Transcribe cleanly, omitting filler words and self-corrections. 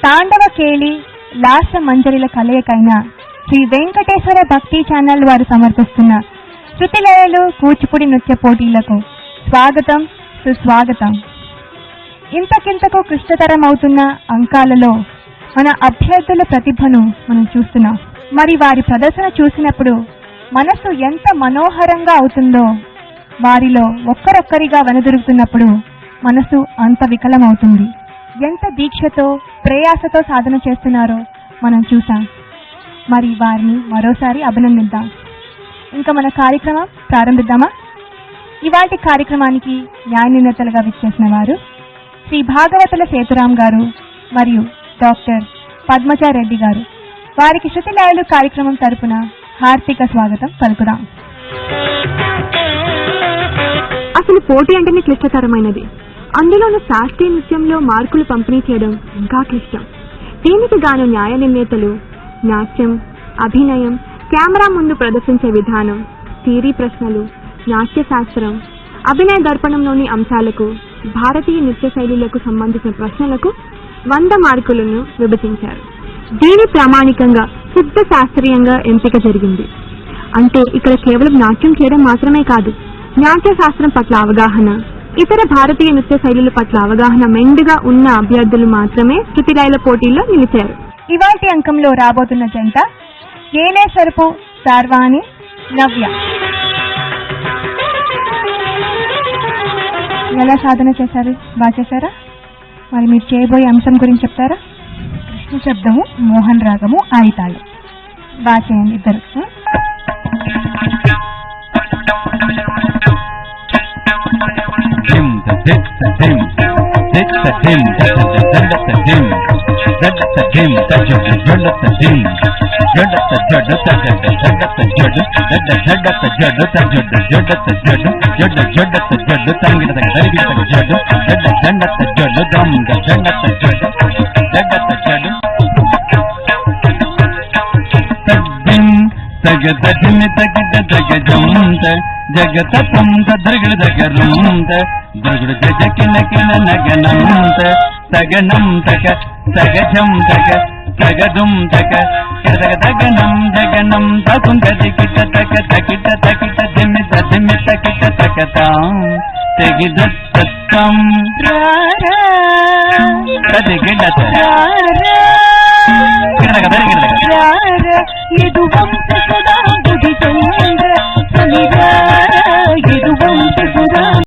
తాండవ కేళి Lhasa మంజరిల కలయికైన Shri Venkateswara భక్తి channel వారు సమర్పిస్తున్న శృతిలయలు కూచిపూడి నృత్య పోటీలకు స్వాగతం, సుస్వాగతం. ఇంతకింతకు క్లిష్టతరం అవుతున్న అంకాలలో మన అభ్యర్థుల ప్రతిభను మనం చూస్తున్నాం. మరి వారి ప్రదర్శన చూసినప్పుడు మనసు ఎంత మనోహరంగా అవుతుందో, వారిలో ఒక్కరొక్కరిగా వెనుదిరుగుతున్నప్పుడు మనసు అంత వికలమవుతుంది. ఎంత దీక్షతో, ప్రయాసతో సాధన చేస్తున్నారో మనం చూసాం. మరి వారిని మరోసారి అభినందిద్దాం. ఇంకా మన కార్యక్రమం ప్రారంభిద్దామా? ఇవాటి కార్యక్రమానికి న్యాయ నిర్ణేతలుగా విచ్చేసిన వారు శ్రీ భాగవతుల సేతురాం గారు మరియు డాక్టర్ పద్మచారెడ్డి గారు. వారికి శృతిలయలు కార్యక్రమం తరపున హార్దిక స్వాగతం పలుకుదాం. అసలు పోటీ అంటేనే క్లిష్టతరమైనది. అందులోనూ శాస్త్రీయ నృత్యంలో మార్కులు పంపిణీ చేయడం ఇంకా క్లిష్టం. దీనికి గాను న్యాయ నిర్ణేతలు నాట్యం, అభినయం, కెమెరా ముందు ప్రదర్శించే విధానం, థియరీ ప్రశ్నలు, నాట్య శాస్త్రం, అభినయ దర్పణంలోని అంశాలకు, భారతీయ నృత్య శైలిలకు సంబంధించిన ప్రశ్నలకు 100 మార్కులను విభజించారు. దీని ప్రామాణికంగా శుద్ధ శాస్త్రీయంగా ఎంపిక జరిగింది. అంటే ఇక్కడ కేవలం నాట్యం చేయడం మాత్రమే కాదు, నాట్య శాస్త్రం పట్ల అవగాహన, ఇతర భారతీయ నృత్య శైలుల పట్ల అవగాహన మెండుగా ఉన్న అభ్యర్థులు మాత్రమే శృతిలయల పోటీల్లో నిలిచారు. ఇవాల్టి అంకంలో రాబోతున్న జంట ఏలేశ్వరపు సార్వాణి, నవ్య. ఎలా సాధన చేశారు? బాగా చేశారా? మరి మీరు చేయబోయే అంశం గురించి చెప్తారా? కృష్ణ శబ్దము, మోహన్ రాగము, ఆయితాళం. బాగా చేయండి ఇద్దరు. జగత పంత దృగడు దగరుంత దృగుడు జకిన కిన నగనంత సగనం తక సగజం తక సగదుం తక దగనం జగనం తకుందది కిట తక తకిట తకిట దిమిత దిమిత కిట తకతాం తెగిదత్తం రారా తదిగిడత రారా కిడగ దరిగిడగ రారా ఇది వంశ సుధాం